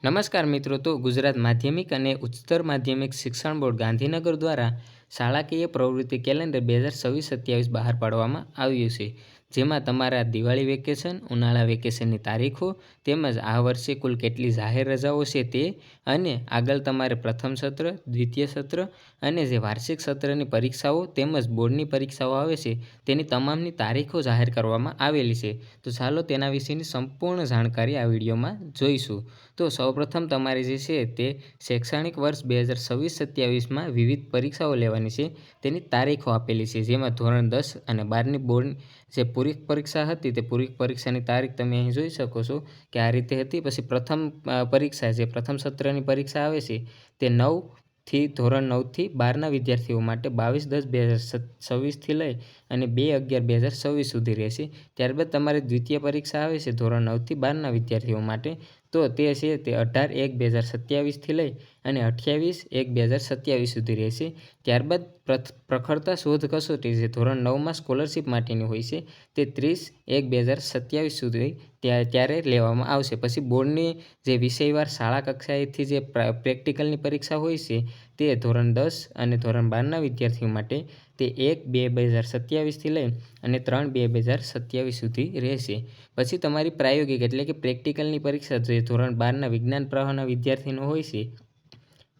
નમસ્કાર મિત્રો, તો ગુજરાત માધ્યમિક અને ઉચ્ચતર માધ્યમિક શિક્ષણ બોર્ડ ગાંધીનગર દ્વારા શાળાકીય પ્રવૃત્તિ કેલેન્ડર 2026-27 બહાર પાડવામાં આવ્યું છે, જેમાં તમારા દિવાળી વેકેશન, ઉનાળા વેકેશનની તારીખો તેમજ આ વર્ષે કુલ કેટલી જાહેર રજાઓ છે તે અને આગળ તમારે પ્રથમ સત્ર, દ્વિતીય સત્ર અને જે વાર્ષિક સત્રની પરીક્ષાઓ તેમજ બોર્ડની પરીક્ષાઓ આવે છે તેની તમામની તારીખો જાહેર કરવામાં આવેલી છે. તો ચાલો તેના વિશેની સંપૂર્ણ જાણકારી આ વિડીયોમાં જોઈશું. તો સૌપ્રથમ તમારે જે છે તે શૈક્ષણિક વર્ષ 2026-27માં વિવિધ પરીક્ષાઓ લેવાની છે તેની તારીખો આપેલી છે, જેમાં ધોરણ 10 અને 12ની બોર્ડ જે પૂરક પરીક્ષા હતી તે પૂરક પરીક્ષાની તારીખ તમે અહીં જોઈ શકો છો કે આ રીતે હતી. પછી પ્રથમ પરીક્ષા જે પ્રથમ સત્રની પરીક્ષા આવે છે તે ધોરણ 9થી 12ના વિદ્યાર્થીઓ માટે 22-10-2026થી લઈ અને 2-11-2026 સુધી રહેશે. ત્યારબાદ તમારી દ્વિતીય પરીક્ષા આવે છે ધોરણ 9થી 12ના વિદ્યાર્થીઓ માટે, તો તે છે તે 18-1-2027થી લઈ અને 28-1-2027 સુધી રહેશે. ત્યારબાદ પ્રખરતા શોધ કસોટી જે ધોરણ 9માં સ્કોલરશિપ માટેની હોય છે તે 30-1-2027 સુધી ત્યારે લેવામાં આવશે. પછી બોર્ડની જે વિષયવાર શાળા કક્ષાએથી જે પ્રેક્ટિકલની પરીક્ષા હોય છે તે ધોરણ 10 અને ધોરણ 12ના વિદ્યાર્થીઓ માટે તે 1-2-2027થી લઈ અને 3-2-2027 સુધી રહેશે. પછી તમારી પ્રાયોગિક એટલે કે પ્રેક્ટિકલની પરીક્ષા જે ધોરણ 12ના વિજ્ઞાન પ્રવાહના વિદ્યાર્થીનો હોય છે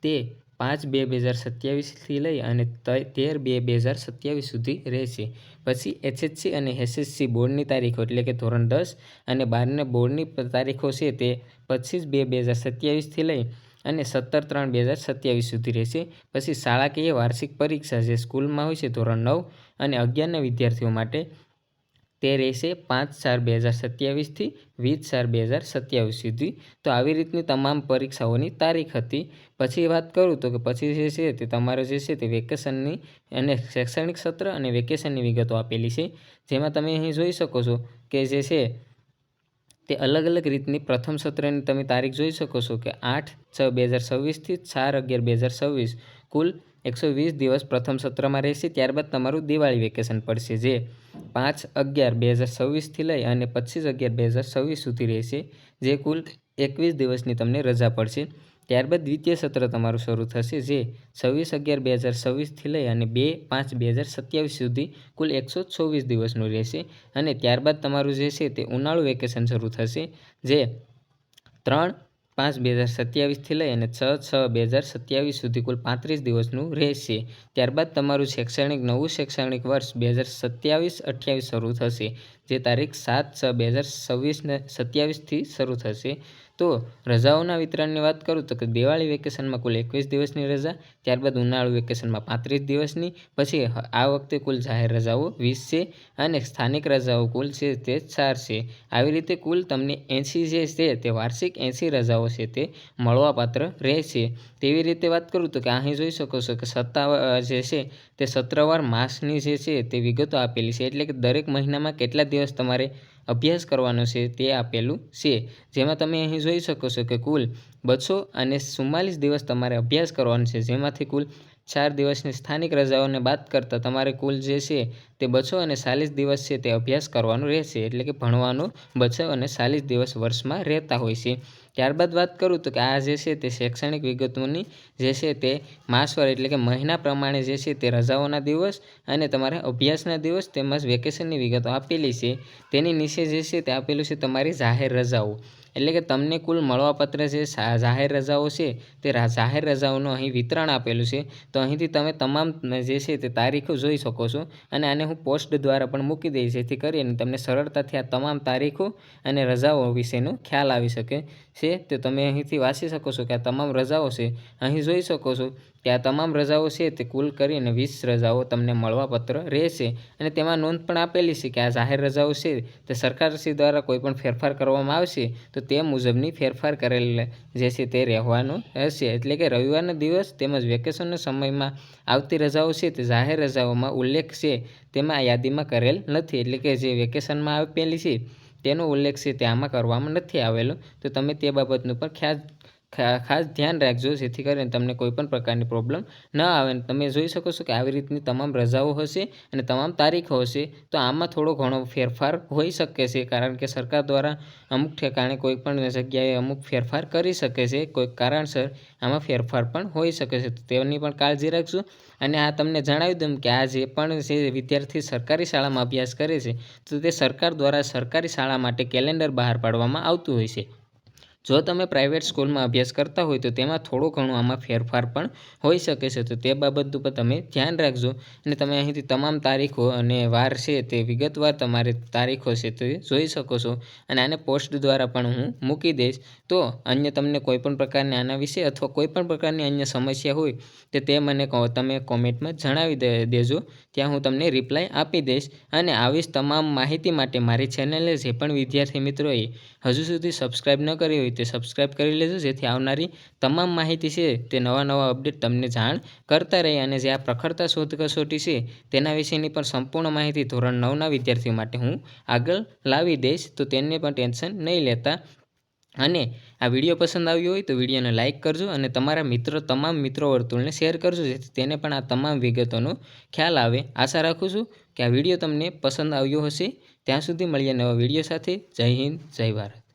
તે 5-2-2027થી લઈ અને 13-2-2027 સુધી રહેશે. પછી HSC અને SSC બોર્ડની તારીખો એટલે કે ધોરણ 10 અને 12ના બોર્ડની તારીખો છે તે 25-2-2027થી લઈ અને 17-3-2027 સુધી રહેશે. પછી શાળાકીય વાર્ષિક પરીક્ષા જે સ્કૂલમાં હોય છે ધોરણ 9 અને 11ના વિદ્યાર્થીઓ માટે તે રહેશે 5-4-2027થી 20-4-2027 સુધી. તો આવી રીતની તમામ પરીક્ષાઓની તારીખ હતી. પછી વાત કરું તો કે પછી જે છે તે તમારે જે છે તે વેકેશનની અને શૈક્ષણિક સત્ર અને વેકેશનની વિગતો આપેલી છે, જેમાં તમે અહીં જોઈ શકો છો કે જે છે તે અલગ અલગ રીતની પ્રથમ સત્રની તમે તારીખ જોઈ શકો છો કે 8-6-2026થી 4-11-2026 કુલ 120 દિવસ પ્રથમ સત્રમાં રહેશે. ત્યારબાદ તમારું દિવાળી વેકેશન પડશે જે 5-11-2026થી લઈ અને 25-11-2026 સુધી રહેશે, જે કુલ 21 દિવસની તમને રજા પડશે. ત્યારબાદ દ્વિતીય સત્ર તમારું શરૂ થશે જે 26-11-2026થી લઈ અને 2-5-2027 સુધી કુલ 124 દિવસનું રહેશે. અને ત્યારબાદ તમારું જે છે તે ઉનાળુ વેકેશન શરૂ થશે જે 3-5-2027થી લઈ અને 6-6-2027 સુધી કુલ 35 દિવસનું રહેશે. ત્યારબાદ તમારું નવું શૈક્ષણિક વર્ષ 2027-28 શરૂ થશે, જે તારીખ 7-6-2027થી શરૂ થશે. તો રજાઓના વિતરણની વાત કરું તો કે દિવાળી વેકેશનમાં કુલ 21 દિવસની રજા, ત્યારબાદ ઉનાળુ વેકેશનમાં 35 દિવસની, પછી આ વખતે કુલ જાહેર રજાઓ 20 છે અને સ્થાનિક રજાઓ કુલ છે તે 4 છે. આવી રીતે કુલ તમને 80 જે છે તે વાર્ષિક 80 રજાઓ છે તે મળવાપાત્ર રહેશે. તેવી રીતે વાત કરું તો કે અહીં જોઈ શકો છો કે સત્તાવાર જે છે તે સત્રવાર માસની જે છે તે વિગતો આપેલી છે, એટલે કે દરેક મહિનામાં કેટલા દિવસ તમારે અભ્યાસ કરવાનો છે તે આપેલું છે, જેમાં તમે અહીં જોઈ શકો છો કે કુલ 244 દિવસ તમારે અભ્યાસ કરવાનો છે, જેમાંથી કુલ 4 દિવસની સ્થાનિક રજાઓને બાદ કરતાં તમારે કુલ જે છે તે 240 દિવસ છે તે અભ્યાસ કરવાનો રહેશે, એટલે કે ભણવાનો 240 દિવસ વર્ષમાં રહેતા હોય છે. ત્યારબાદ વાત કરું તો કે આ જે છે તે શૈક્ષણિક વિગતોની જે છે તે માસવાર એટલે કે મહિના પ્રમાણે જે છે તે રજાઓના દિવસ અને તમારે અભ્યાસના દિવસ તેમજ વેકેશનની વિગતો આપેલી છે. તેની નીચે જે છે તે આપેલું છે તમારી જાહેર રજાઓ, એટલે કે તમને કુલ મળવાપાત્ર જે જાહેર રજાઓ છે તે જાહેર રજાઓનું અહીં વિતરણ આપેલું છે. તો અહીંથી તમે તમામ જે છે તે તારીખો જોઈ શકો છો અને આને હું પોસ્ટ દ્વારા પણ મૂકી દઈશ, જેથી કરીને તમને સરળતાથી આ તમામ તારીખો અને રજાઓ વિશેનો ખ્યાલ આવી શકે છે. તો તમે અહીંથી વાંચી શકો છો કે આ તમામ રજાઓ છે. અહીં જોઈ શકો છો કે આ તમામ રજાઓ છે તે કુલ કરીને 20 રજાઓ તમને મળવાપાત્ર રહેશે. અને તેમાં નોંધ પણ આપેલી છે કે આ જાહેર રજાઓ છે તે સરકારશ્રી દ્વારા કોઈ પણ ફેરફાર કરવામાં આવશે તો તે મુજબની ફેરફાર કરેલ જે છે તે રહેવાનું હશે, એટલે કે રવિવારના દિવસ તેમજ વેકેશનના સમયમાં આવતી રજાઓ છે તે જાહેર રજાઓમાં ઉલ્લેખ છે તેમાં યાદીમાં કરેલ નથી, એટલે કે જે વેકેશનમાં આપેલી છે તેનો ઉલ્લેખ છે તે આમાં કરવામાં નથી આવેલો. તો તમે તે બાબતનું પણ ખાસ ધ્યાન રાખજો, જેથી કરીને તમને કોઈપણ પ્રકારની પ્રોબ્લેમ ન આવે. તમે જોઈ શકો છો કે આવી રીતની તમામ રજાઓ હશે અને તમામ તારીખો હશે. તો આમાં થોડો ઘણો ફેરફાર હોઈ શકે છે, કારણ કે સરકાર દ્વારા અમુક ઠેકાણે કોઈપણ જગ્યાએ અમુક ફેરફાર કરી શકે છે. કોઈક કારણસર આમાં ફેરફાર પણ હોઈ શકે છે, તો તેની પણ કાળજી રાખજો. અને આ તમને જણાવી દઉં કે આ જે પણ જે વિદ્યાર્થી સરકારી શાળામાં અભ્યાસ કરે છે, તો તે સરકાર દ્વારા સરકારી શાળા માટે કેલેન્ડર બહાર પાડવામાં આવતું હોય છે. જો તમે પ્રાઇવેટ સ્કૂલમાં અભ્યાસ કરતા હોય તો તેમાં થોડું ઘણું આમાં ફેરફાર પણ હોઈ શકે છે, તો તે બાબત ઉપર તમે ધ્યાન રાખજો. અને તમે અહીંથી તમામ તારીખો અને વાર છે તે વિગતવાર તમારે તારીખો છે તે જોઈ શકો છો. અને આને પોસ્ટ દ્વારા પણ હું મૂકી દઈશ. તો અન્ય તમને કોઈપણ પ્રકારની આના વિશે અથવા કોઈપણ પ્રકારની અન્ય સમસ્યા હોય તો તે મને તમે કોમેન્ટમાં જણાવી દેજો, ત્યાં હું તમને રિપ્લાય આપી દઈશ. અને આવી જ તમામ માહિતી માટે મારી ચેનલને જે પણ વિદ્યાર્થી મિત્રોએ હજુ સુધી સબસ્ક્રાઈબ ન કરી હોય તે સબસ્ક્રાઈબ કરી લેજો, જેથી આવનારી તમામ માહિતી છે તે નવા અપડેટ તમને જાણ કરતા રહે. અને જે આ પ્રખરતા શોધ કસોટી છે તેના વિશેની પણ સંપૂર્ણ માહિતી ધોરણ 9ના વિદ્યાર્થીઓ માટે હું આગળ લાવી દઈશ, તો તેને પણ ટેન્શન નહીં લેતા. અને આ વિડીયો પસંદ આવ્યો હોય તો વિડીયોને લાઇક કરજો અને તમારા તમામ મિત્રો વર્તુળને શેર કરજો, જેથી તેને પણ આ તમામ વિગતોનો ખ્યાલ આવે. આશા રાખું છું કે આ વિડીયો તમને પસંદ આવ્યો હશે. ત્યાં સુધી મળીએ નવા વિડીયો સાથે. જય હિન્દ, જય ભારત.